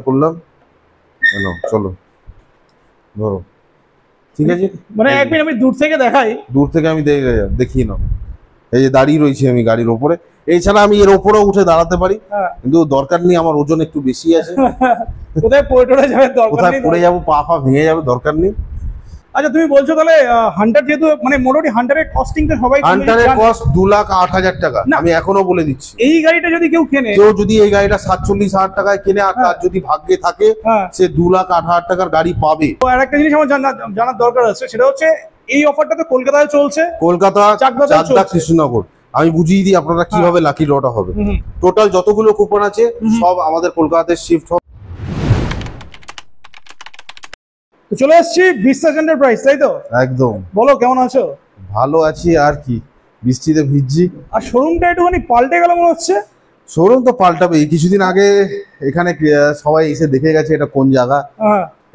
করলাম, চলো ধরো, ঠিক আছে। মানে এক মিনিট আমি দূর থেকে দেখাই, দূর থেকে আমি দেখিয়ে নাও। এই যে দাঁড়িয়ে রয়েছি আমি গাড়ির ওপরে, এছাড়া আমি এর ওপরেও উঠে দাঁড়াতে পারি, কিন্তু দরকার নেই, আমার ওজন একটু বেশি আছে। কোথায় পড়ে যাবে দরকার নেই, কোথায় পড়ে যাবো, পা ভেঙে যাবে, দরকার নেই। আচ্ছা তুমি বলছো তাহলে হান্টার যেহেতু মানে মোটামুটি হান্টারের কস্টিংটা সবাই, হান্টারের কস্ট 2,08,000 টাকা, আমি এখনো বলে দিচ্ছি। এই গাড়িটা যদি কেউ কেনে, যদি এই গাড়িটা 47,000 টাকায় কেনে আর তার যদি ভাগ্যে থাকে, সে 2,08,000 টাকার গাড়ি পাবে। তো আর একটা জিনিস আমার জানার দরকার আছে, সেটা হচ্ছে এই অফারটা তো কলকাতায় চলছে, কলকাতা, চাকদা, কৃষ্ণনগর। আমি বুঝিয়ে দিই আপনারা কিভাবে লাকি ড্রটা হবে। টোটাল যতগুলো কুপন আছে সব আমাদের কলকাতাতে শিফট হবে। তো চলে আসছি বিশ্বাস এন্টারপ্রাইজ, তাই তো? একদম। বলো কেমন আছো? ভালো আছি, আর কি, বৃষ্টিতে ভিজছি। আর শোরুমটা একটুখানি পাল্টে গেল মনে হচ্ছে। শোরুম তো পাল্টাবে, কিছুদিন আগে এখানে সবাই এসে দেখে গেছে এটা কোন জায়গা।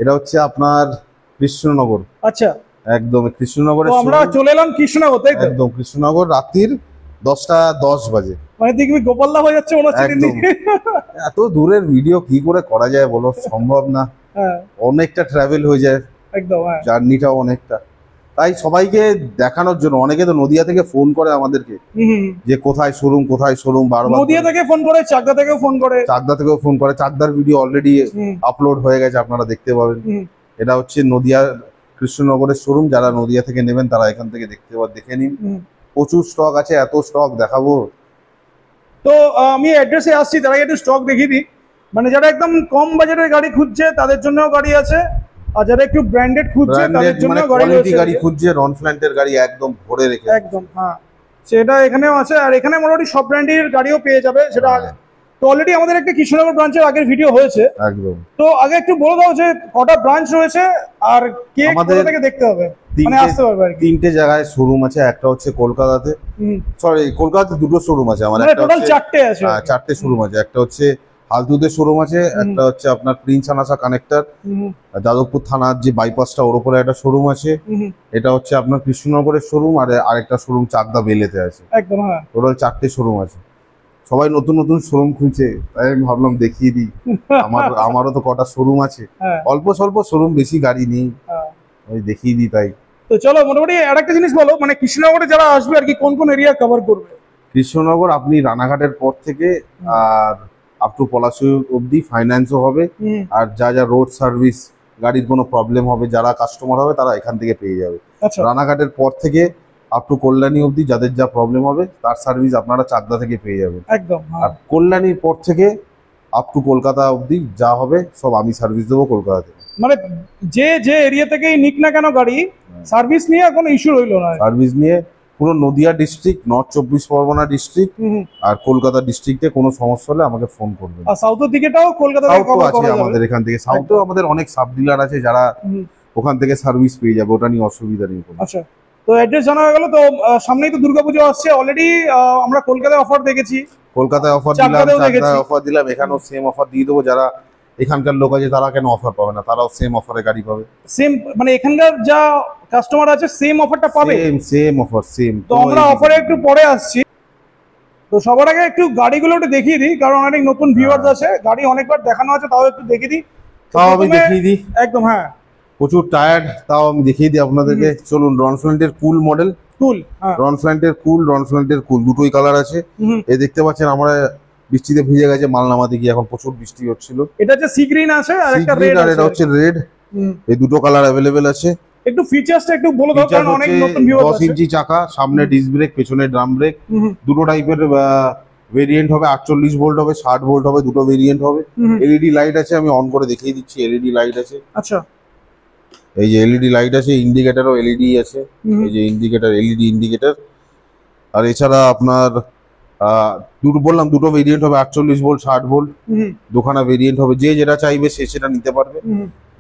এটা হচ্ছে আপনার কৃষ্ণনগর। আচ্ছা, একদম কৃষ্ণনগরে আমরা চলে এলাম কৃষ্ণনগর, তাই তো? একদম কৃষ্ণনগর, রাত্রির 10:10 বাজে। মানে দেখবি গোপালদা হয়ে যাচ্ছে মনে হচ্ছে। এত দূরের ভিডিও কি করে করা যায় বলো, সম্ভব না। অনেকটা ট্রাভেল হয়ে যায়, একদম জার্নিটাও অনেকটা। তাই সবাইকে দেখানোর জন্য, অনেকে তো নদিয়া থেকে ফোন করে আমাদেরকে যে কোথায় শোরুম, কোথায় শোরুম, বারবার নদিয়া থেকে ফোন করে, চাকদা থেকেও ফোন করে, চাকদার ভিডিও অলরেডি আপলোড হয়ে গেছে, আপনারা দেখতে পাবেন। এটা হচ্ছে নদিয়া কৃষ্ণনগরের শোরুম, যারা নদিয়া থেকে নেবেন তারা এখান থেকে দেখে নিন। প্রচুর স্টক আছে, এত স্টক দেখাবো। তো আমি অ্যাড্রেসে আসছি, তারা একটু স্টক দেখিয়ে দিই। মানে যারা একদম কম বাজেটের গাড়ি খুঁজছে তাদের জন্যও গাড়ি আছে, আর যারা একটু ব্র্যান্ডেড খুঁজছে তাদের জন্য গাড়ি খুঁজছে, রনফ্ল্যান্টের গাড়ি একদম ভরে রেখে, একদম সেটা এখানেও আছে। আর এখানে মোটামুটি সব ব্র্যান্ডের গাড়িও পেয়ে যাবে। সেটা তো অলরেডি আমাদের একটা কৃষ্ণনগর ব্রাঞ্চের আগের ভিডিও হয়েছে। একদম। তো আগে একটু বলে দাও যে কটা ব্রাঞ্চ রয়েছে আর কে কোথা থেকে দেখতে হবে, মানে আসতে পারবে আর কি। 3টে জায়গায় শোরুম আছে, একটা হচ্ছে কলকাতাতে, সরি কলকাতাতে 2টো শোরুম আছে আমার, একটা টোটাল 4টে আছে। 4টে শোরুম আছে। একটা হচ্ছে হালদুতে শোরুম আছে, একটা হচ্ছে আপনার প্রিন্স আনাসা কানেক্টর যাদবপুর থানার যে বাইপাসটা ওর উপরে একটা শোরুম আছে, এটা হচ্ছে আপনার কৃষ্ণনগরের শোরুম, আর আরেকটা শোরুম চাকদা বেলেতে আছে। একদম, টোটাল 4টে শোরুম আছে। সবাই নতুন নতুন শোরুম খুলছে, তাই আমি ভাবলাম দেখিয়ে দিই। আমারও তো কটা শোরুম আছে, অল্প স্বল্প শোরুম, বেশি গাড়ি নেই, ওই দেখিয়ে দিই তাই। তো চলো মোটামুটি আরেকটা জিনিস বলো, মানে কৃষ্ণনগরে যারা আসবে আর কি কোন কোন এরিয়া কভার করবে? কৃষ্ণনগর আপনি রানাঘাটের পর থেকে আর আপ টু পলাশী অব্দি ফাইন্যান্সও হবে, আর যা যা রোড সার্ভিস, গাড়ির কোনো প্রবলেম হবে, যারা কাস্টমার হবে তারা এখান থেকে পেয়ে যাবে। রানাঘাটের পর থেকে আপ টু কল্যাণী অব্দি যাদের যা প্রবলেম হবে তার সার্ভিস আপনারা চাকদা থেকে পেয়ে যাবেন। একদম। আর কল্যাণীর পর থেকে আপ টু কলকাতা অব্দি যা হবে সব আমি সার্ভিস দেবো কলকাতা থেকে। মানে যে এরিয়া থেকেই নিক না কেন গাড়ি, সার্ভিস নিয়ে কোনো ইস্যু রইলো না। সার্ভিস নিয়ে পুরো Nadia district, north 24 Pargana district আর কলকাতা ডিস্ট্রিক্টে কোনো সমস্যা হলে আমাকে ফোন করবেন। আর সাউথের দিকেটাও কলকাতা থেকে কভার আছে আমাদের এখান থেকে। সাউথেও আমাদের অনেক সাব ডিলার আছে যারা ওখান থেকে সার্ভিস পেয়ে যাবে, ওটা নিয়ে অসুবিধা নেই কোনো। আচ্ছা, তো অ্যাড্রেস জানা হয়ে গেল। তো সামনেই তো দুর্গাপুজো আসছে, অলরেডি আমরা কলকাতায় অফার দেখেছি, কলকাতায় অফার দিলাম, চাকদায় অফার দিলাম, এখানেও সেম অফার দিয়ে দেবো। যারা এখানকার লোক আছে তারা কেন অফার পাবে না, তারাও সেম অফারে গাড়ি পাবে। সেম মানে এখানকার যা কাস্টমার আছে সেম অফারটা পাবে, সেম অফার, সেম। তো আমরা অফারে একটু পরে আসছি। তো সবার আগে একটু গাড়িগুলো একটু দেখিয়ে দিই, কারণ অনেক নতুন ভিউয়ার্স আছে, গাড়ি অনেকবার দেখানো আছে, তাও একটু দেখিয়ে দিই। তাও আমি দেখিয়ে দিই, একদম। প্রচুর টায়ার্ড, তাও আমি দেখিয়ে দিই আপনাদেরকে। চলুন, রনফ্ল্যান্টের কুল মডেল, রনফ্ল্যান্টের কুল দুটোই কালার আছে। এই দেখতে পাচ্ছেন আমরা বৃষ্টিতে ভিজে গেছে, মাল নামাতে গিয়ে, এখন প্রচুর বৃষ্টি হচ্ছিল। এটা হচ্ছে সি গ্রিন আছে আর একটা রেড আছে, এটা হচ্ছে রেড। এই দুটো কালার अवेलेबल আছে। একটু ফিচারসটা একটু বলে দাও, কারণ অনেক নতুন ভিউয়ার্স আছে। 10 ইঞ্চি চাকা, সামনে ডিস্ক ব্রেক, পেছনে ড্রাম ব্রেক। দুটো টাইপের ভেরিয়েন্ট হবে, 48 ভোল্ট হবে, 60 ভোল্ট হবে, দুটো ভেরিয়েন্ট হবে। এলইডি লাইট আছে, আমি অন করে দেখিয়ে দিচ্ছি। এলইডি লাইট আছে। আচ্ছা, এই যে এলইডি লাইট আছে, ইন্ডিকেটরও এলইডি আছে। এই যে ইন্ডিকেটর, এলইডি ইন্ডিকেটর। আর এছাড়া আপনার বললাম দুটো ভেরিয়েন্ট হবে, 48 ভোল্ট, 60 ভোল্ট, দুখানা ভেরিয়েন্ট হবে। যে যেটা চাইবে সে সেটা নিতে পারবে।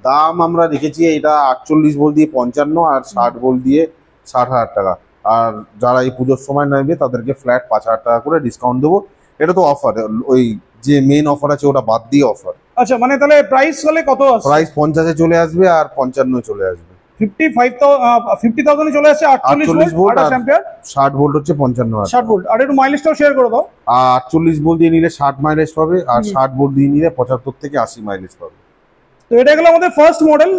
দাম আমরা রেখেছি এটা 48 ভোল্ট দিয়ে 55 আর 60 ভোল্ট দিয়ে 60,000 টাকা। আর যারা এই পুজোর সময় নেবে তাদেরকে ফ্ল্যাট 5,000 টাকা করে ডিসকাউন্ট দেবো। এটা তো অফার, ওই যে মেইন অফার আছে ওটা বাদ দিয়ে অফার। আচ্ছা, মানে তাহলে প্রাইস হলে কত আসবে? প্রাইস 50-এ চলে আসবে আর 55-এ চলে আসবে। 50,000 চলে আসছে 48 ভোল্ট 28 অ্যাম্পিয়ার। 60 ভোল্ট হচ্ছে 55,000। 60 ভোল্ট। আর একটু মাইলেজটাও শেয়ার করে দাও। 48 ভোল্ট দিয়ে নিলে 60 মাইলেজ পাবে, আর 60 ভোল্ট দিয়ে নিলে 75 থেকে 80 মাইলেজ পাবে। তো এটা গেল আমাদের ফার্স্ট মডেল।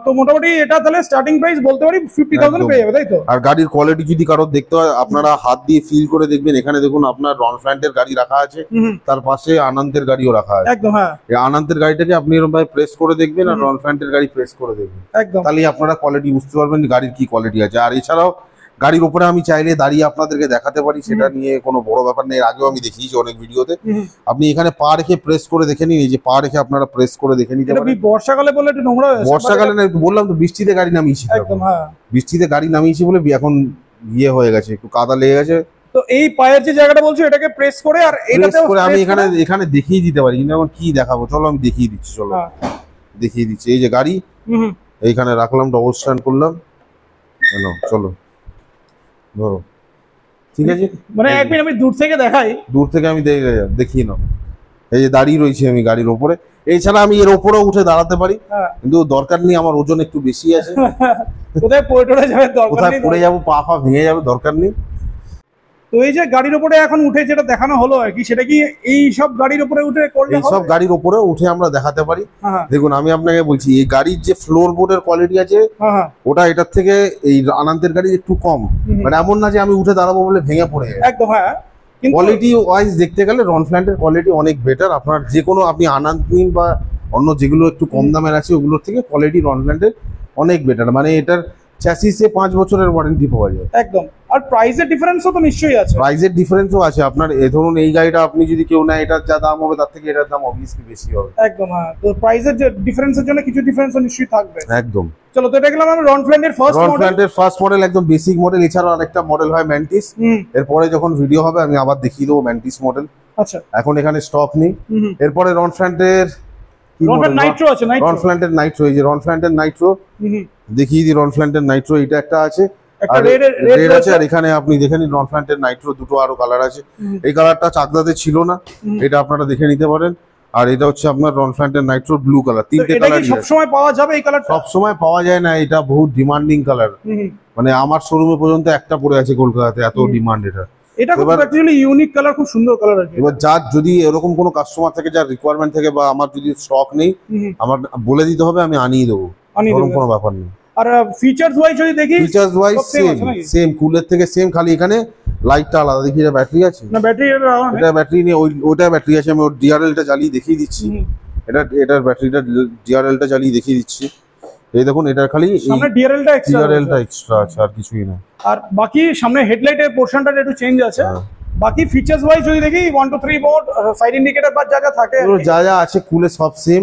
তো মোটামুটি এটা তাহলে স্টার্টিং প্রাইস বলতে পারি 50,000 পেয়ে যাবে, তাই তো? আর গাড়ির কোয়ালিটি যদি কারোর দেখতে হয়, আপনারা হাত দিয়ে ফিল করে দেখবেন। এখানে দেখুন আপনার রনফ্ল্যান্টের গাড়ি রাখা আছে, তার পাশে আনন্দের গাড়িও রাখা আছে। একদম, হ্যাঁ। এই আনন্দের গাড়িটাকে আপনি এরকম ভাবে প্রেস করে দেখবেন, আর রনফ্ল্যান্টের গাড়ি প্রেস করে দেখবেন, একদম। তাহলে আপনারা কোয়ালিটি বুঝতে পারবেন গাড়ির কি কোয়ালিটি আছে। আর এছাড়াও গাড়ির উপরে আমি চাইলে দাঁড়িয়ে আপনাদেরকে দেখাতে পারি, সেটা নিয়ে কোনো বড় ব্যাপার নেই। এর আগেও আমি দেখিয়েছি অনেক ভিডিওতে। আপনি এখানে পা রেখে প্রেস করে দেখে নিন, এই যে পা রেখে আপনারা প্রেস করে দেখে নিতে এটা পারেন। বর্ষাকালে বলে একটু নোংরা হয়ে যাচ্ছে। বর্ষাকালে না, বললাম তো বৃষ্টিতে গাড়ি নামিয়েছি। একদম, হ্যাঁ। বৃষ্টিতে গাড়ি নামিয়েছি বলে এখন ইয়ে হয়ে গেছে, একটু কাদা লেগে গেছে। তো এই পায়ের যে জায়গাটা বলছো এটাকে প্রেস করে, আর এটাতে করে আমি এখানে দেখিয়ে দিতে পারি, কিন্তু এখন কি দেখাবো, চলো আমি দেখিয়ে দিচ্ছি। চলো দেখিয়ে দিচ্ছি। এই যে গাড়ি এইখানে রাখলাম, ডবল স্ট্যান্ড করলাম, চলো ধরো, ঠিক আছে। মানে একদিন আমি দূর থেকে দেখাই, দূর থেকে আমি দেখিয়ে নাও। এই যে দাঁড়িয়ে রয়েছি আমি গাড়ির ওপরে। এছাড়া আমি এর ওপরেও উঠে দাঁড়াতে পারি, কিন্তু দরকার নেই, আমার ওজন একটু বেশি আছে। কোথায় পড়ে যাবে, কোথায় পড়ে যাবো, পা ভেঙে যাবে, দরকার নেই। তো এই যে গাড়ির উপরে এখন উঠে যেটা দেখানো হলো আর কি, সেটা কি এই সব গাড়ির উপরে উঠে করলে হবে? এই সব গাড়ির উপরে উঠে আমরা দেখাতে পারি। দেখুন আমি আপনাকে বলছি, এই গাড়ির যে ফ্লোর বোর্ডের কোয়ালিটি আছে, ওটা এটার থেকে এই আনন্দের গাড়ি একটু কম। মানে এমন না যে আমি উঠে দাঁড়াবো বলে ভেঙে পড়ে যাবে। একদম, হ্যাঁ। কোয়ালিটি ওয়াইজ দেখতে গেলে রনফ্ল্যান্টের কোয়ালিটি অনেক বেটার। আপনার যে কোনো আপনি আনন্দ নিন বা অন্য যেগুলো একটু কম দামের আছে, ওগুলোর থেকে কোয়ালিটি রনফ্ল্যান্টের অনেক বেটার। মানে এটার চ্যাসিসে 5 বছরের ওয়ারেন্টি পাওয়া যায়। একদম। আর প্রাইসের ডিফারেন্সও তো নিশ্চয়ই আছে। প্রাইসের ডিফারেন্সও আছে। আপনার ধরুন এই গাড়িটা আপনি যদি কেউ নেয়, এটার যা দাম হবে তার থেকে এটার দাম অবভিয়াসলি বেশি হবে। একদম, হ্যাঁ। তো প্রাইসের যে ডিফারেন্সের জন্য কিছু ডিফারেন্সও নিশ্চয়ই থাকবে। একদম। চলো, তো এটা গেলাম আমি রনফ্ল্যান্টের ফার্স্ট মডেল। রনফ্ল্যান্টের ফার্স্ট মডেল, একদম বেসিক মডেল। এছাড়াও আরেকটা মডেল হয় ম্যান্টিস। এরপরে যখন ভিডিও হবে আমি আবার দেখিয়ে দেবো ম্যান্টিস মডেল। আচ্ছা, এখন এখানে স্টক নেই। এরপরে রনফ্ল্যান্টের নাইট্রো আছে। রনফ্ল্যান্টের নাইট্রো, এই যে রনফ্ল্যান্টের নাইট্রো দেখিয়ে দিই। রনফ্ল্যান্টের নাইট্রো এটা একটা আছে, একটা রেড আছে। আর এখানে আপনি দেখে নিন রনফ্ল্যান্টের নাইট্রো দুটো আরো কালার আছে। এই কালারটা চাকদাতে ছিল না, এটা আপনারা দেখে নিতে পারেন। আর এটা হচ্ছে আপনার রনফ্ল্যান্টের নাইট্রো ব্লু কালার। তিনটে কালার সব সময় পাওয়া যাবে এই কালারটা? সব সময় পাওয়া যায় না, এটা বহুত ডিমান্ডিং কালার। মানে আমার শোরুমে পর্যন্ত একটা পড়ে আছে কলকাতাতে, এত ডিমান্ড এটা। এটা খুব অ্যাকচুয়ালি ইউনিক কালার, খুব সুন্দর কালার আছে। এবার যার যদি এরকম কোনো কাস্টমার থেকে, যার রিকোয়ারমেন্ট থেকে, বা আমার যদি স্টক নেই, আমার বলে দিতে হবে, আমি আনিয়ে দেবো, এরকম কোনো ব্যাপার নেই। আর ফিচারস ওয়াইজ যদি দেখি, ফিচারস ওয়াইজ সেম কুলের থেকে সেম, খালি এখানে লাইটটা আলাদা। দেখি এটা ব্যাটারি আছে না? ব্যাটারি এটা ব্যাটারি নেই, ওইটা ব্যাটারি আছে। আমি ওর ডিআরএলটা জ্বালিয়ে দেখিয়ে দিচ্ছি। এটার ব্যাটারিটা ডিআরএলটা জ্বালিয়ে দেখিয়ে দিচ্ছি। এই দেখুন, এটার খালি সামনে ডিআরএলটা এক্সট্রা আছে, আর কিছুই না। আর বাকি সামনে হেডলাইটের পোরশনটা একটু চেঞ্জ আছে। বাকি ফিচারস ওয়াইজ যদি দেখি 1 to 3 মোড, সাইড ইন্ডিকেটর বা যা যা থাকে, যা আছে কুলে সব সেম,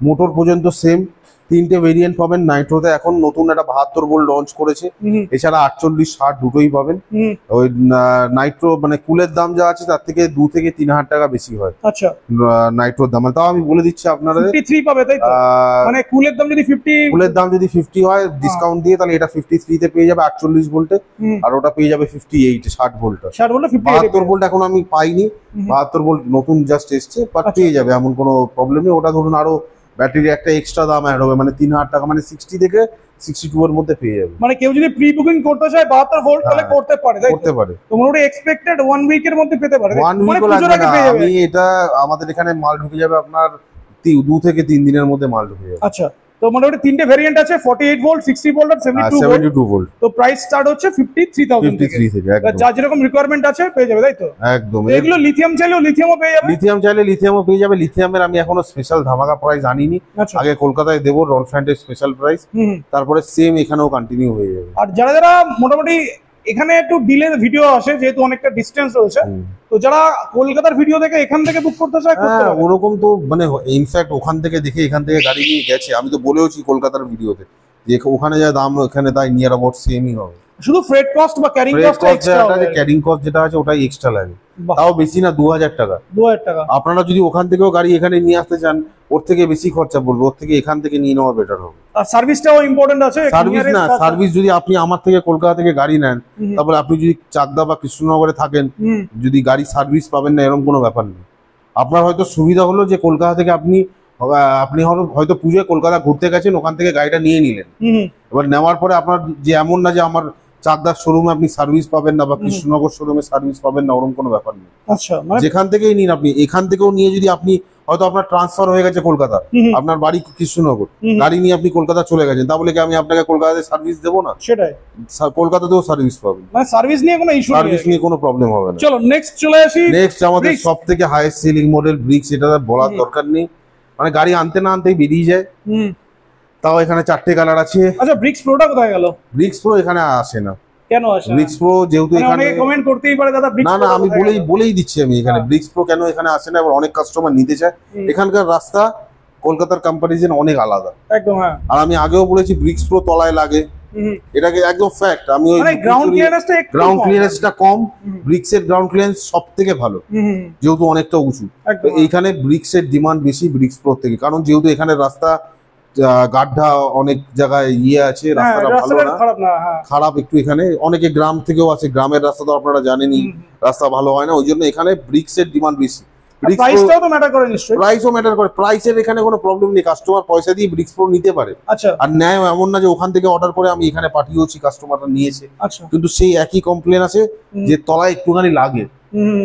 মোটর পর্যন্ত সেম। 3টে ভেরিয়েন্ট পাবেন নাইট্রোতে। এখন নতুন একটা 72 ভোল্ট লঞ্চ করেছে। এছাড়া 48, 60 দুটোই পাবেন। ওই নাইট্রো মানে কুলের দাম যা আছে তার থেকে 2 থেকে 3 হাজার টাকা বেশি হয়। আচ্ছা, নাইট্রোর দাম। তাও আমি বলে দিচ্ছি আপনারা 53 পাবে, তাই তো? মানে কুলের দাম যদি 50 হয় ডিসকাউন্ট দিয়ে, তাহলে এটা 53 তে পেয়ে যাবে 48 ভোল্টে। আর ওটা পেয়ে যাবে 58 60 ভোল্টে। 72 ভোল্ট এখন আমি পাইনি, 72 ভোল্ট নতুন জাস্ট এসছে, বাট পেয়ে যাবে, এমন কোনো প্রবলেম নেই। ওটা ধরুন আরো ব্যাটারি একটা এক্সট্রা দাম অ্যাড হবে, মানে 3000 টাকা, মানে 60 থেকে 62 এর মধ্যে পেয়ে যাবে। মানে কেউ যদি প্রি বুকিং করতে চায় 72 ভোল্ট, তাহলে করতে পারে, তাই করতে পারে। তো মোটামুটি এক্সপেক্টেড 1 উইকের মধ্যে পেতে পারে। 1 উইকও লাগবে না। আমি এটা আমাদের এখানে মাল ঢুকে যাবে আপনার 2 থেকে 3 দিনের মধ্যে মাল ঢুকে যাবে। আচ্ছা, তো মোটামুটি 3টে ভেরিয়েন্ট আছে, 48 ভোল্ট, 60 ভোল্ট আর 72 ভোল্ট। তো প্রাইস স্টার্ট হচ্ছে 53,000 থেকে। যার যেরকম রিকোয়ারমেন্ট আছে পেয়ে যাবে, তাই তো? একদম। এগুলো লিথিয়াম চাইলেও লিথিয়ামও পেয়ে যাবে। লিথিয়াম চাইলে লিথিয়ামও পেয়ে যাবে। লিথিয়ামের আমি এখনো স্পেশাল ধামাকা প্রাইস আনিনি, আগে কলকাতায় দেবো রনফ্ল্যান্টের স্পেশাল প্রাইস, তারপরে সেম এখানেও কন্টিনিউ হয়ে যাবে। আর যারা যারা মোটামুটি এখানে একটু ডিলে ভিডিও আসে, যেহেতু অনেকটা ডিস্টেন্স রয়েছে, তো যারা কলকাতার ভিডিও দেখে এখান থেকে বুক করতে চায়, ওরকম তো মানে ইনফ্যাক্ট ওখান থেকে দেখে এখান থেকে গাড়ি নিয়ে গেছে। আমি তো বলেওছি কলকাতার ভিডিওতে যে ওখানে যা দাম এখানে তাই নিয়ার অ্যাবাউট সেমই হবে। শুধু ফ্রেট কস্ট বা ক্যারিং কস্ট ক্যারিং কস্ট যেটা আছে ওটাই এক্সট্রা লাগে, তাও বেশি না, 2000 টাকা। 2000 টাকা। আপনারা যদি ওখান থেকেও গাড়ি এখানে নিয়ে আসতে চান, ওর থেকে বেশি খরচা পড়বে, ওর থেকে এখান থেকে নিয়ে নেওয়া বেটার হবে। আর সার্ভিসটাও ইম্পর্টেন্ট আছে। সার্ভিস না, সার্ভিস যদি আপনি আমার থেকে কলকাতা থেকে গাড়ি নেন, তারপরে আপনি যদি চাকদা বা কৃষ্ণনগরে থাকেন, যদি গাড়ি সার্ভিস পাবেন না এরকম কোনো ব্যাপার নেই। আপনার হয়তো সুবিধা হলো যে কলকাতা থেকে আপনি আপনি হয়তো পুজোয় কলকাতা ঘুরতে গেছেন, ওখান থেকে গাড়িটা নিয়ে নিলেন। এবার নেওয়ার পরে আপনার যে এমন না যে আমার চাকদার শোরুমে আপনি সার্ভিস পাবেন না বা কৃষ্ণনগর শোরুমে সার্ভিস পাবেন না, ওরকম কোনো ব্যাপার নেই। আচ্ছা, মানে যেখান থেকেই নিন আপনি, এখান থেকেও নিয়ে যদি আপনি হয়তো আপনার ট্রান্সফার হয়ে গেছে কলকাতা, আপনার বাড়ি কৃষ্ণনগর, গাড়ি নিয়ে আপনি কলকাতা চলে গেছেন, তাহলে কি আমি আপনাকে কলকাতাতে সার্ভিস দেবো না? সেটাই, কলকাতাতেও সার্ভিস পাবেন, মানে সার্ভিস নিয়ে কোনো ইস্যু নেই, সার্ভিস নিয়ে কোনো প্রবলেম হবে না। চলো নেক্সট চলে আসি। নেক্সট আমাদের ব্রিক্স। সব থেকে হাইয়েস্ট সেলিং মডেল ব্রিক্স, এটা বলার দরকার নেই, মানে গাড়ি আনতে না আনতেই বেরিয়ে যায়। তাও এখানে 4টে কালার আছে। আচ্ছা, ব্রিক্স প্রোটা কোথায় গেল? ব্রিক্স প্রো এখানে আসে না। কেন আসে না? ব্রিক্স প্রো যেহেতু মানে এখানে অনেকে কমেন্ট করতেই পারে দাদা ব্রিক্স না প্রো আমি কোথায় গেল? বলেই দিচ্ছি আমি এখানে ব্রিক্স প্রো কেন এখানে আসে না, এবার অনেক কাস্টমার নিতে চায়। এখানকার রাস্তা কলকাতার কম্পারিজন অনেক আলাদা, একদম। হ্যাঁ, আর আমি আগেও বলেছি ব্রিক্স প্রো তলায় লাগে, এটাকে একদম ফ্যাক্ট। আমি ওই মানে গ্রাউন্ড ক্লিয়ারেন্সটা একটু গ্রাউন্ড ক্লিয়ারেন্সটা কম, ব্রিক্স এর গ্রাউন্ড ক্লিয়ারেন্স সব থেকে ভালো, যেহেতু অনেকটা উঁচু। তো এইখানে ব্রিক্স এর ডিমান্ড বেশি ব্রিক্স প্রো থেকে, কারণ যেহেতু এখানে রাস্তা গাড্ডা অনেক জায়গায় আছে, রাস্তাটা ভালো না, খারাপ একটু। এখানে অনেকে গ্রাম থেকেও আছে, গ্রামের রাস্তা তো আপনারা জানেনই রাস্তা ভালো হয় না, ওই জন্য এখানে ব্রিক্স এর ডিমান্ড বেশি। প্রাইসটাও তো ম্যাটার করে নিশ্চয়ই। প্রাইসও ম্যাটার করে, প্রাইসের এখানে কোনো প্রবলেম নেই, কাস্টমার পয়সা দিয়ে ব্রিক্স প্রো নিতে পারে। আচ্ছা, আর নেয় এমন না যে ওখান থেকে অর্ডার করে আমি এখানে পাঠিয়েছি, কাস্টমাররা নিয়েছে, আচ্ছা, কিন্তু সেই একই কমপ্লেন আছে যে তলায় একটুখানি লাগে,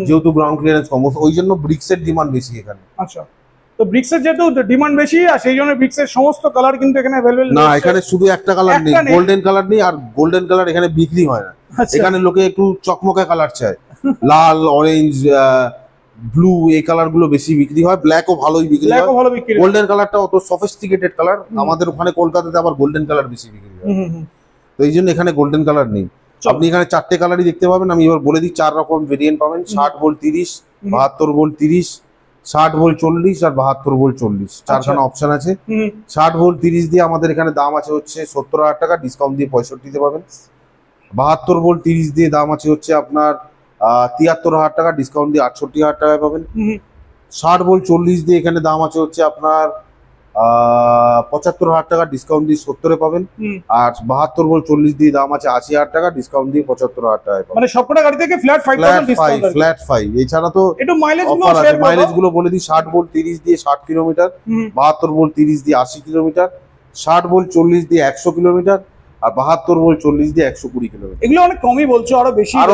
যেহেতু গ্রাউন্ড ক্লিয়ারেন্স কম, ওই জন্য ব্রিক্স এর ডিমান্ড বেশি এখানে। আচ্ছা, তো ব্রিক্স এর যেহেতু ডিমান্ড বেশি, আর সেই জন্য ব্রিক্স এর সমস্ত কালার কিন্তু এখানে अवेलेबल না, এখানে শুধু একটা কালার নেই, গোল্ডেন কালার নেই, আর গোল্ডেন কালার এখানে বিক্রি হয় না। এখানে লোকে একটু চকমকে কালার চায়, লাল, অরেঞ্জ, ব্লু, এই কালার গুলো বেশি বিক্রি হয়। ব্ল্যাকও ভালোই বিক্রি হয়, গোল্ডেন কালারটা অত সফিস্টিকেটেড কালার, আমাদের ওখানে কলকাতাতে আবার গোল্ডেন কালার বেশি বিক্রি হয়, তো এই জন্য এখানে গোল্ডেন কালার নেই। আপনি এখানে 4টে কালারই দেখতে পাবেন, আমি এবার বলে দিই 4 রকম ভেরিয়েন্ট পাবেন। 60 ভোল্ট 30, 72 ভোল্ট 30, 60 ভোল্ট 40 আর 72 ভোল্ট 40, 4খানা অপশন আছে। 60 ভোল্ট 30 দিয়ে আমাদের এখানে দাম আছে হচ্ছে 70,000 টাকা, ডিসকাউন্ট দিয়ে 65 পাবেন। 72 ভোল্ট 30 দিয়ে দাম আছে হচ্ছে আপনার 73,000 টাকা, ডিসকাউন্ট দিয়ে 68,000 টাকায় পাবেন। 60 ভোল্ট 40 দিয়ে এখানে দাম আছে হচ্ছে আপনার 75,000 টাকা, ডিসকাউন্ট দিয়ে 70-এ পাবেন। আর 72 ভোল্ট 40 দিয়ে দাম আছে 80,000 টাকা, ডিসকাউন্ট দিয়ে 75,000 টাকায় পাবেন। মানে সবকটা গাড়ি থেকে ফ্ল্যাট 5,000 ডিসকাউন্ট, ফ্ল্যাট 5। এছাড়া তো একটু মাইলেজ অফার আছে, মাইলেজ গুলো বলে দিই। 60 ভোল্ট 30 দিয়ে 60 কিলোমিটার, 72 ভোল্ট 30 দিয়ে 80 কিলোমিটার, 60 ভোল্ট 40 দিয়ে 100 কিলোমিটার, আর 72 ভোল্ট 40 দিয়ে 120 কিলোমিটার। এগুলো অনেক কমই বলছো, আরো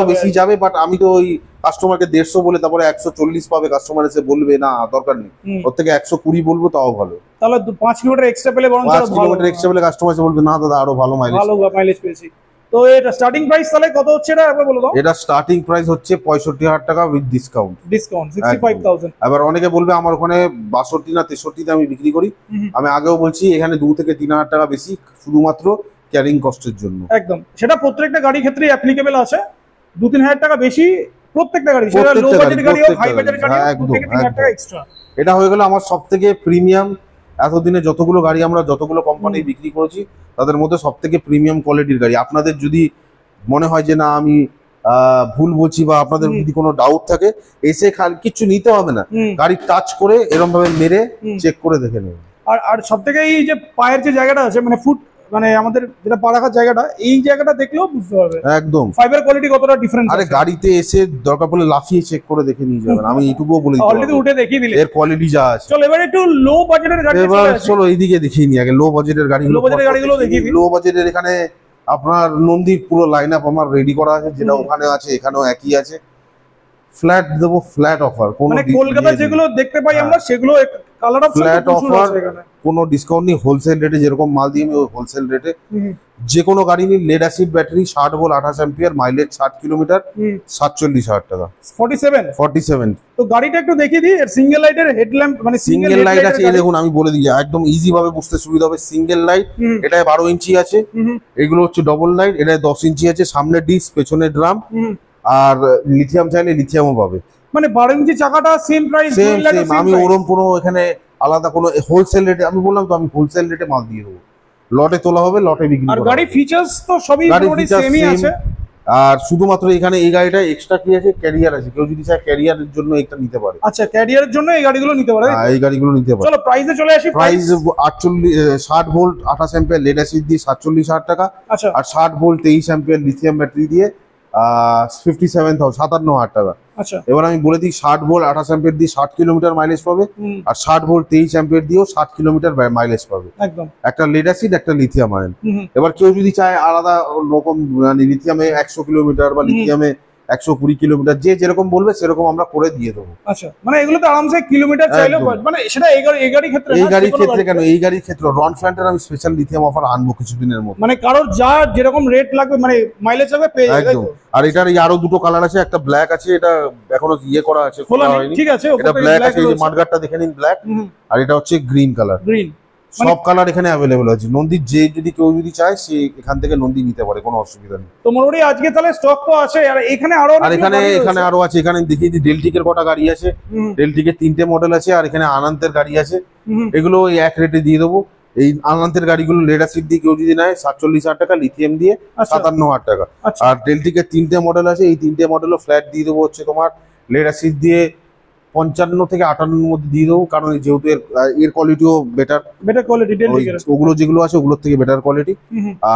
বেশি যাবে, বাট আমি তো ওই কাস্টমারকে 150 বলে তারপরে 140 পাবে, কাস্টমার এসে বলবে না দরকার নেই, ওর থেকে 120 বলবো, তাও ভালো। তাহলে 5 কিলোমিটার এক্সট্রা পেলে বরং 5 কিলোমিটার এক্সট্রা পেলে কাস্টমার এসে বলবে না দাদা আরো ভালো মাইলেজ পেয়েছি। তো এটা স্টার্টিং প্রাইস তাহলে কত হচ্ছে, এটা একবার বলে দাও। এটা স্টার্টিং প্রাইস হচ্ছে 65,000 টাকা উইথ ডিসকাউন্ট 65,000। এবার অনেকে বলবে আমার ওখানে 62 না 63 তে আমি বিক্রি করি, আমি আগেও বলছি এখানে 2 থেকে 3,000 টাকা বেশি, শুধুমাত্র ক্যারিং কস্টের জন্য। একদম, সেটা প্রত্যেকটা গাড়ির ক্ষেত্রে অ্যাপ্লিকেবল আছে। 2-3,000 টাকা বেশি প্রত্যেকটা গাড়ি, সেটা লো বাজেট গাড়ি হোক হাই বাজেট গাড়ি হোক, 2 থেকে 3,000 টাকা এক্সট্রা। এটা হয়ে গেল আমার সবথেকে প্রিমিয়াম, এতদিনে যতগুলো গাড়ি আমরা যতগুলো কোম্পানি বিক্রি করেছি তাদের মধ্যে সবথেকে প্রিমিয়াম কোয়ালিটির গাড়ি। আপনাদের যদি মনে হয় যে না আমি ভুল বলছি বা আপনাদের যদি কোনো ডাউট থাকে, এসে কিছু নিতে হবে না, গাড়ি টাচ করে এরকম ভাবে মেরে চেক করে দেখে নেবেন। আর সবথেকে এই যে পায়ের যে জায়গাটা আছে, মানে ফুট, মানে আমাদের যেটা পা রাখার জায়গাটা, এই জায়গাটা দেখলেও বুঝতে পারবে একদম ফাইবার কোয়ালিটি কতটা ডিফারেন্স। আরে গাড়িতে এসে দরকার পড়লে লাফিয়ে চেক করে দেখে নিয়ে যাবেন, আমি এইটুকুও বলে দিতে অলরেডি উঠে দেখিয়ে দিলে এর কোয়ালিটি যা আছে। চলো এবার একটু লো বাজেটের গাড়ি, এবার চলো এইদিকে দেখিয়ে নিই আগে লো বাজেটের গাড়িগুলো। দেখিয়ে দিই। লো বাজেটের এখানে আপনার নন্দীর পুরো লাইন আপ আমার রেডি করা আছে, যেটা ওখানে আছে এখানেও একই আছে। ফ্ল্যাট দেবো, ফ্ল্যাট অফার, মানে কলকাতায় যেগুলো দেখতে পাই আমরা সেগুলো কালার অপশন, ফ্ল্যাট অফার, কোনো ডিসকাউন্ট নেই, হোলসেল রেটে যেরকম মাল দিই আমি হোলসেল রেটে। যে কোনো গাড়ি নিন, lead acid battery, 60 volt 28 ampere, mileage 60 kilometre, 47,000 টাকা। 47। তো গাড়িটা একটু দেখিয়ে দিই, এর সিঙ্গেল লাইটের হেডল্যাম্প, মানে সিঙ্গেল লাইট আছে। এই দেখুন আমি বলে দিই একদম ইজি ভাবে বুঝতে সুবিধা হবে। সিঙ্গেল লাইট, এটায় 12 ইঞ্চি আছে, এগুলো হচ্ছে ডবল লাইট, এটায় 10 ইঞ্চি আছে, সামনে ডিস্ক, পেছনে ড্রাম, আর লিথিয়াম চাইলে লিথিয়ামও পাবে। মানে 12 ইঞ্চি চাকাটা সেম প্রাইস। আমি ওরম কোনো এখানে আলাদা কোনো হোলসেল রেটে, আমি বললাম তো আমি হোলসেল রেটে মাল দিয়ে দেবো, লটে তোলা হবে, লটে বিক্রি আর গাড়ি ফিচার্স তো সবই সেমই আছে। আর শুধুমাত্র এখানে এই গাড়িটা এক্সট্রা কি আছে, ক্যারিয়ার আছে, কেউ যদি চায় ক্যারিয়ারের জন্য এটা নিতে পারে। আচ্ছা, ক্যারিয়ারের জন্য এই গাড়িগুলো নিতে পারে, এই গাড়িগুলো নিতে পারে। চলো প্রাইসে চলে আসি। Price 60 volt 28 ampere lead acid দিয়ে 47,000 টাকা। আচ্ছা, আর 60 ভোল্ট 23 অ্যাম্পিয়ার লিথিয়াম ব্যাটারি দিয়ে 57,000 টাকা। আচ্ছা এবার আমি বলে দিই 60 ভোল্ট 28 অ্যাম্পিয়ার দিয়ে 60 কিলোমিটার মাইলেজ পাবে, আর 60 ভোল্ট 23 অ্যাম্পিয়ার দিয়েও 60 কিলোমিটার মাইলেজ পাবে। একদম একটা লেড অ্যাসিড, একটা লিথিয়াম আয়ন। এবার কেউ যদি চায় আলাদা রকম, মানে লিথিয়ামে 100 কিলোমিটার বা লিথিয়ামে 120 কিলোমিটার, যে যেরকম বলবে সেরকম আমরা করে দিয়ে দেবো। আচ্ছা, মানে এগুলো তো আরামসে কিলোমিটার চাইলেও মানে সেটা এই গাড়ির ক্ষেত্রে এই গাড়ির ক্ষেত্রে কেন, এই গাড়ির ক্ষেত্রে রন ফ্ল্যাটের আমি স্পেশাল লিথিয়াম অফার আনবো কিছুদিনের মধ্যে, মানে কারোর যা যেরকম রেট লাগবে, মানে মাইলেজ লাগবে পেয়ে যাবে। একদম। আর এটার এই আরো দুটো কালার আছে, একটা ব্ল্যাক আছে, এটা এখনো ইয়ে করা আছে, খোলা হয়নি, ঠিক আছে। এটা ব্ল্যাক আছে, এই যে মাঠগাটটা দেখে নিন ব্ল্যাক, আর এটা হচ্ছে গ্রিন কালার। গ্রিন সব কালার এখানে অ্যাভেলেবল আছে। নন্দী যে যদি কেউ যদি চায় সে এখান থেকে নন্দী নিতে পারে, কোনো অসুবিধা নেই। তো মোটামুটি আজকে তাহলে স্টক তো আছে, আর এখানে আরো এখানে আরো আছে। এখানে দেখিয়ে দিই, ডেলটিকের কটা গাড়ি আছে। ডেলটিকের 3টে মডেল আছে, আর এখানে আনন্তের গাড়ি আছে। এগুলো ওই এক রেটে দিয়ে দেবো। এই আনন্তের গাড়িগুলো লেড অ্যাসিড দিয়ে কেউ যদি নেয় 47,000 টাকা, লিথিয়াম দিয়ে 57,000 টাকা। আর ডেলটিকের 3টে মডেল আছে, এই 3টে মডেলও ফ্ল্যাট দিয়ে দেবো হচ্ছে তোমার লেড অ্যাসিড দিয়ে 55 থেকে 58 মধ্যে দিয়ে দেবো, কারণ যেহেতু এর কোয়ালিটিও বেটার কোয়ালিটি, ওগুলো যেগুলো আছে ওগুলোর থেকে বেটার কোয়ালিটি।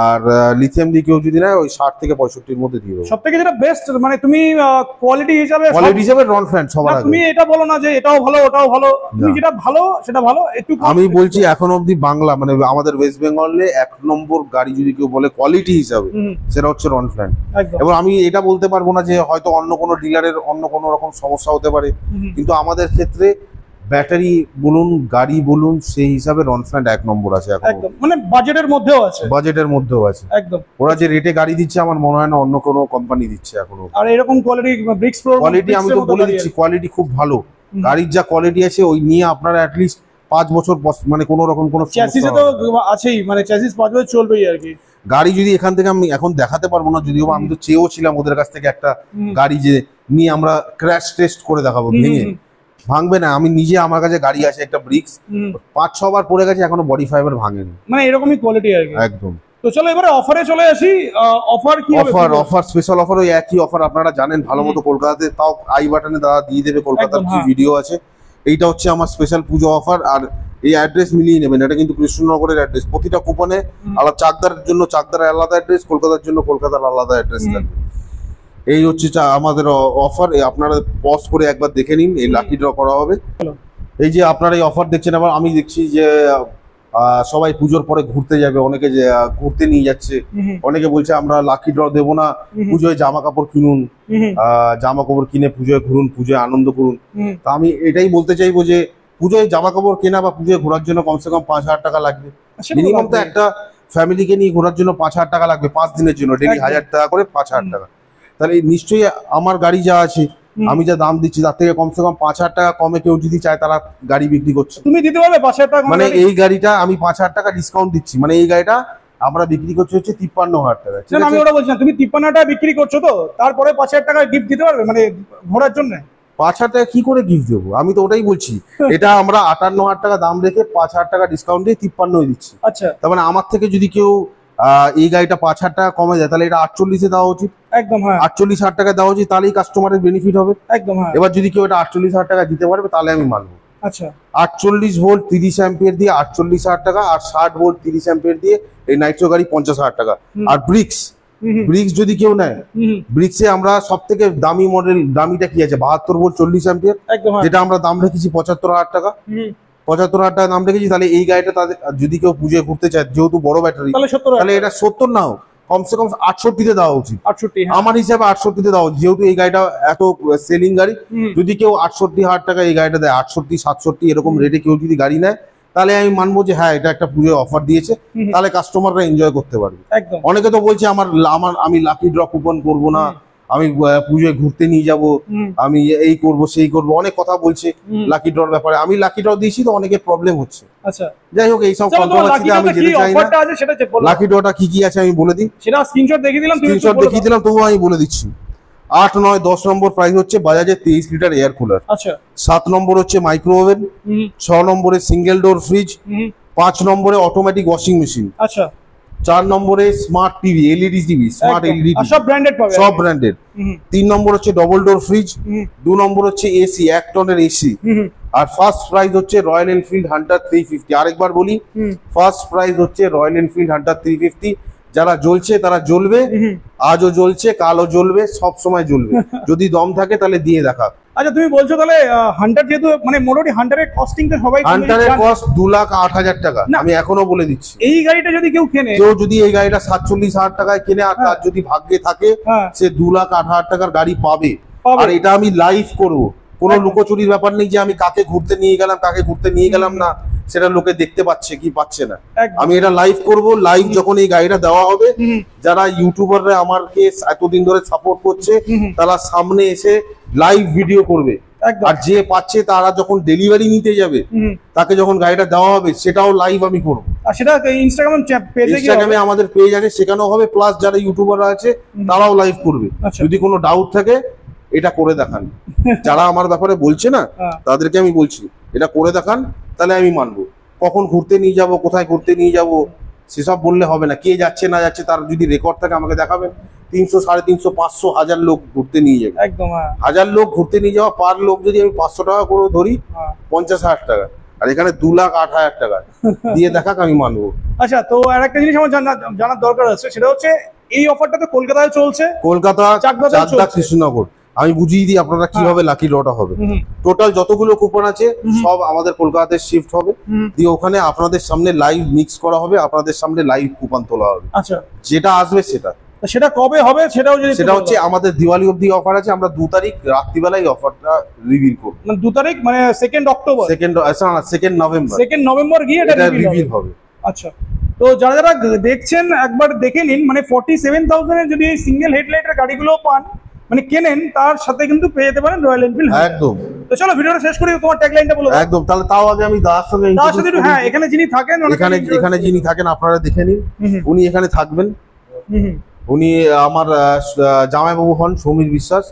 আর লিথিয়াম দিয়ে কেউ যদি নেয় ওই 60 থেকে 65 মধ্যে দিয়ে দেবো। সব থেকে যেটা বেস্ট, মানে তুমি কোয়ালিটি হিসাবে রন ফ্ল্যাট সবার আগে তুমি এটা বলো না যে এটাও ভালো ওটাও ভালো, তুমি যেটা ভালো সেটা ভালো। একটু আমি বলছি এখন অবধি বাংলা, মানে আমাদের ওয়েস্ট বেঙ্গলে 1 নম্বর গাড়ি যদি কেউ বলে কোয়ালিটি হিসাবে, সেটা হচ্ছে রন ফ্ল্যাট। এবার আমি এটা বলতে পারবো না যে হয়তো অন্য কোনো ডিলারের অন্য কোনো রকম সমস্যা হতে পারে, কিন্তু আমাদের ক্ষেত্রে ব্যাটারি বলুন গাড়ি বলুন সেই হিসাবে রন ফ্ল্যাট 1 নম্বর আছে এখন, একদম। মানে বাজেটের মধ্যেও আছে একদম। ওরা যে রেটে গাড়ি দিচ্ছে আমার মনে হয় না অন্য কোনো কোম্পানি দিচ্ছে এখনো। আর এরকম কোয়ালিটি আমি তো বলে দিচ্ছি, কোয়ালিটি খুব ভালো। গাড়ির যা কোয়ালিটি আছে ওই নিয়ে আপনারা অ্যাটলিস্ট 5 বছর মানে কোনো রকম কোনো চ্যাসিসে তো আছেই, মানে চ্যাসিস 5 বছর চলবেই আর কি। গাড়ি যদি এখান থেকে আমি এখন দেখাতে পারবো না, যদিও আমি তো চেয়েও ছিলাম ওদের কাছ থেকে একটা গাড়ি যে নিয়ে আমরা ক্র্যাশ টেস্ট করে দেখাবো, ভেঙে ভাঙবে না। আমি নিজে, আমার কাছে গাড়ি আছে একটা ব্রিক্স, 5-6 বার পড়ে গেছে, এখনো বডি ফাইবার ভাঙেনি, মানে এরকমই কোয়ালিটি আর কি, একদম। তো চলো এবারে অফারে চলে আসি। অফার কি হবে? অফার স্পেশাল অফার ওই একই অফার আপনারা জানেন ভালো মতো, কলকাতাতে তাও আই বাটনে দাদা দিয়ে দেবে, কলকাতার কি ভিডিও আছে। এইটা হচ্ছে আমার স্পেশাল পুজো অফার, আর এই অ্যাড্রেস মিলিয়ে নেবেন। এটা কিন্তু কৃষ্ণনগরের অ্যাড্রেস, প্রতিটা কুপনে আলাদা, চাকদার জন্য চাকদার আলাদা অ্যাড্রেস, কলকাতার জন্য কলকাতার আলাদা অ্যাড্রেস থাকবে। এই হচ্ছে আমাদের অফার, আপনারা পজ করে একবার দেখে নিন। এই লাকি ড্র করা হবে। এই যে আপনারা এই অফার দেখছেন, আবার আমি দেখছি যে সবাই পুজোর পরে ঘুরতে যাবে, অনেকে যে ঘুরতে নিয়ে যাচ্ছে, অনেকে বলছে আমরা লাকি ড্র দেবো না, পুজোয় জামা কাপড় কিনুন, জামা কাপড় কিনে পুজোয় ঘুরুন, পুজোয় আনন্দ করুন। তা আমি এটাই বলতে চাইবো যে পুজোয় জামা কাপড় কেনা বা পুজোয় ঘোরার জন্য কমসে কম 5,000 টাকা লাগবে মিনিমাম। তো একটা ফ্যামিলিকে নিয়ে ঘোরার জন্য 5,000 টাকা লাগবে, 5 দিনের জন্য ডেলি 1,000 টাকা করে, 5,000 টাকা। তাহলে নিশ্চয়ই আমার গাড়ি যা আছে, আমি যা দাম দিচ্ছি তার থেকে কমসে কম 5,000 টাকা কমে কেউ যদি চায় তারা গাড়ি বিক্রি করছে। তুমি দিতে পারবে 5,000 টাকা? মানে এই গাড়িটা আমি 5,000 টাকা ডিসকাউন্ট দিচ্ছি, মানে এই গাড়িটা আমরা বিক্রি করছি হচ্ছে 53,000 টাকা। আমি ওটা বলছি না, তুমি 53,000 টাকা বিক্রি করছো, তো তারপরে 5,000 টাকা গিফট দিতে পারবে মানে ঘোরার জন্য? 5,000 টাকা কি করে গিফট দেবো? আমি তো ওটাই বলছি, এটা আমরা 58,000 টাকা দাম রেখে 5,000 টাকা ডিসকাউন্ট দিয়ে 53 দিচ্ছি। আচ্ছা, তার মানে আমার থেকে যদি কেউ এই গাড়িটা 5,000 টাকা কমে যায়, তাহলে এটা 48-এ দেওয়া উচিত। একদম, হ্যাঁ 48,000 টাকা দেওয়া উচিত, তাহলেই কাস্টমারের বেনিফিট হবে। একদম, হ্যাঁ। এবার যদি কেউ এটা 48,000 টাকা দিতে পারবে তাহলে আমি মানবো। আচ্ছা, 48 ভোল্ট 30 অ্যাম্পিয়ার দিয়ে 48,000 টাকা, আর 60 ভোল্ট 30 অ্যাম্পিয়ার দিয়ে এই নাইট্রো গাড়ি 50,000 টাকা। আর ব্রিক্স যদি কেউ নেয়, ব্রিক্সে আমরা সব থেকে দামি মডেল, দামিটা কি আছে 72 ভোল্ট 40 অ্যাম্পিয়ার, যেটা আমরা দাম রেখেছি 75,000 টাকা। 75,000 টাকা দাম রেখেছি। তাহলে এই গাড়িটা তাদের যদি কেউ পুজোয় ঘুরতে চায়, যেহেতু বড় ব্যাটারি, তাহলে এটা 70 নাও, কমসে কম 68-তে দেওয়া উচিত। 68, আমার হিসাবে 68-তে দেওয়া উচিত, যেহেতু এই গাড়িটা এত সেলিং গাড়ি। যদি কেউ 68,000 টাকা এই গাড়িটা দেয়, 68-67 এরকম রেটে কেউ যদি গাড়ি নেয়, তাহলে আমি মানবো যে হ্যাঁ এটা একটা পুজোয় অফার দিয়েছে, তাহলে কাস্টমাররা এনজয় করতে পারবে। অনেকে তো বলছে আমি লাকি ড্র কুপন করবো না, আমি পুজোয় ঘুরতে নিয়ে যাব, আমি এই করব সেই করব, অনেক কথা বলছে লাকি ড্রর ব্যাপারে। আমি লাকি ড্র দিয়েছি তো অনেকের প্রবলেম হচ্ছে। আচ্ছা, যাই হোক, এইসব কন্ট্রোভার্সিতে আমি যেতে চাই না। লাকি ড্রটা কি কি আছে আমি বলে দিই, সেটা স্ক্রিনশট দেখিয়ে দিলাম, তবুও আমি বলে দিচ্ছি। 8, 9, 10 নম্বর প্রাইস হচ্ছে বাজাজের 23 লিটার এয়ার কুলার। আচ্ছা, 7 নম্বর হচ্ছে মাইক্রো ওভেন, 6 নম্বরে সিঙ্গেল ডোর ফ্রিজ, 5 নম্বরে অটোমেটিক ওয়াশিং মেশিন, আচ্ছা, 4 নম্বরে smart TV, LED TV, smart LED, সব ব্র্যান্ডেড পাবে, সব ব্র্যান্ডেড। 3 নম্বর হচ্ছে ডবল ডোর ফ্রিজ, 2 নম্বর হচ্ছে এসি 1 টনের এসি, আর ফার্স্ট প্রাইজ হচ্ছে রয়্যাল এনফিল্ড হান্টার 350। আরেকবার বলি, ফার্স্ট প্রাইজ হচ্ছে রয়্যাল এনফিল্ড হান্টার 350, যারা জ্বলছে তারা জ্বলবে, আজও জ্বলছে, কালও জ্বলবে, সব সময় জ্বলবে। যদি দম থাকে তাহলে দিয়ে দেখা। আচ্ছা তুমি বলছো তাহলে হান্টার যেহেতু মানে মোটামুটি হান্টারের কস্টিংটা সবাই হান্টারের কস্ট 2,08,000 টাকা, না। আমি এখনো বলে দিচ্ছি। এই গাড়িটা যদি কেউ কেনে, কেউ যদি এই গাড়িটা 47,000 টাকায় কেনে আর তার যদি ভাগ্যে থাকে, হ্যাঁ। সে 2,08,000 টাকার গাড়ি পাবে। পাবে। আর এটা আমি লাইভ করব, কোনো লুকোচুরির ব্যাপার নেই যে আমি কাকে ঘুরতে নিয়ে গেলাম কাকে ঘুরতে নিয়ে গেলাম না, সেটা লোকে দেখতে পাচ্ছে কি পাচ্ছে না। একদম। আমি এটা লাইভ করব। লাইভ যখন এই গাড়িটা দেওয়া হবে, যারা ইউটিউবাররা আমাকে এতদিন ধরে সাপোর্ট করছে তারা সামনে এসে লাইভ ভিডিও করবে। একদম। আর যে পাচ্ছে তারা যখন ডেলিভারি নিতে যাবে, তাকে যখন গাড়িটা দেওয়া হবে সেটাও লাইভ আমি করব। আর সেটা ইনস্টাগ্রাম পেজে ইনস্টাগ্রামে আমাদের পেজ আছে, সেখানেও হবে, প্লাস যারা ইউটিউবাররা আছে তারাও লাইভ করবে। আচ্ছা। যদি কোনো ডাউট থাকে এটা করে দেখান। যারা আমার ব্যাপারে বলছে না তাদেরকে আমি বলছি এটা করে দেখান, তাহলে আমি মানবো। কখন ঘুরতে নিয়ে যাব, কোথায় ঘুরতে নিয়ে যাব সেসব বললে হবে না। কে যাচ্ছে না যাচ্ছে তার যদি রেকর্ড থাকে আমাকে দেখাবেন। 300, 350, 500, 1000 লোক ঘুরতে নিয়ে যাবে। একদম। 1000 লোক ঘুরতে নিয়ে যাওয়া, পার লোক যদি আমি 500 টাকা করে ধরি, 50,000 টাকা। আর এখানে 2,08,000 টাকা দিয়ে দেখাক, আমি মানবো। আচ্ছা, তো আর একটা জিনিস আমার জানার দরকার আছে, সেটা হচ্ছে এই অফারটা তো কলকাতায় চলছে, কলকাতা, চাকদাতে চাকদা, কৃষ্ণনগর। আমি বুঝিয়ে দিই আপনারা কিভাবে লাকি ড্রটা হবে। টোটাল যতগুলো কুপন আছে সব আমাদের কলকাতাতে শিফট হবে, দিয়ে ওখানে আপনাদের সামনে লাইভ মিক্স করা হবে, আপনাদের সামনে লাইভ কুপন তোলা হবে। আচ্ছা, যেটা আসবে সেটা। তো সেটা কবে হবে সেটাও যদি সেটা হচ্ছে আমাদের দিওয়ালি অবধি অফার আছে। আমরা 2 তারিখ রাত্রিবেলায় অফারটা রিভিল করব। মানে 2 তারিখ মানে 2 অক্টোবর, 2 নভেম্বর, 2 নভেম্বর গিয়ে এটা রিভিল হবে। আচ্ছা, তো যারা যারা দেখছেন একবার দেখে নিন, মানে 47,000 এর যদি সিঙ্গেল হেডলাইটের গাড়িগুলো পান, মানে কেনেন, তার সাথে কিন্তু পেয়ে যেতে পারেন রয়্যাল এনফিল্ড। একদম। তো চলো ভিডিওটা শেষ করি, তোমার ট্যাগলাইনটা বলো। একদম। তাহলে তাও আগে আমি দাদার সঙ্গে তার সাথে একটু, হ্যাঁ, এখানে যিনি থাকেন, এখানে যিনি থাকেন আপনারা দেখে নিন। উনি এখানে থাকবেন। উনি আমার জামাইবাবু হন সমীর বিশ্বাস।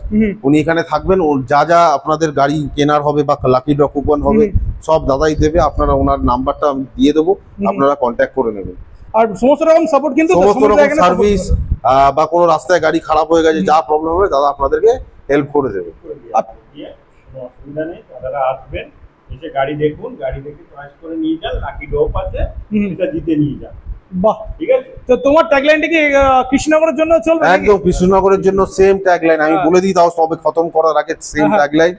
উনি এখানে থাকবেন। যা যা আপনাদের গাড়ি কেনার হবে বা লাকি ড্র কুপন হবে সব দাদাই দেবে। আপনারা ওনার নাম্বারটা আমি দিয়ে দেবো, আপনারা কন্ট্যাক্ট করে নেবেন। আর সমস্ত রকম সাপোর্ট কিন্তু, সমস্ত রকম সার্ভিস বা কোনো রাস্তায় গাড়ি খারাপ হয়ে গেছে, যা প্রবলেম হবে দাদা আপনাদেরকে হেল্প করে দেবে। অসুবিধা নেই, দাদারা আসবেন, এসে গাড়ি দেখুন, গাড়ি দেখে চয়েস করে নিয়ে যান। লাকি ড্রপ আছে, এটা জিতে নিয়ে যান। বাহ, ঠিক আছে। তো তোমার ট্যাগলাইনটা কি কৃষ্ণনগরের জন্য চলবে? একদম কৃষ্ণনগরের জন্য সেম ট্যাগলাইন। আমি বলে দিই তাও সবে খতম করার আগে, সেম ট্যাগলাইন।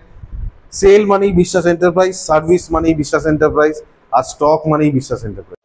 সেল মানেই বিশ্বাস এন্টারপ্রাইজ, সার্ভিস মানেই বিশ্বাস এন্টারপ্রাইজ, আর স্টক মানেই বিশ্বাস এন্টারপ্রাইজ।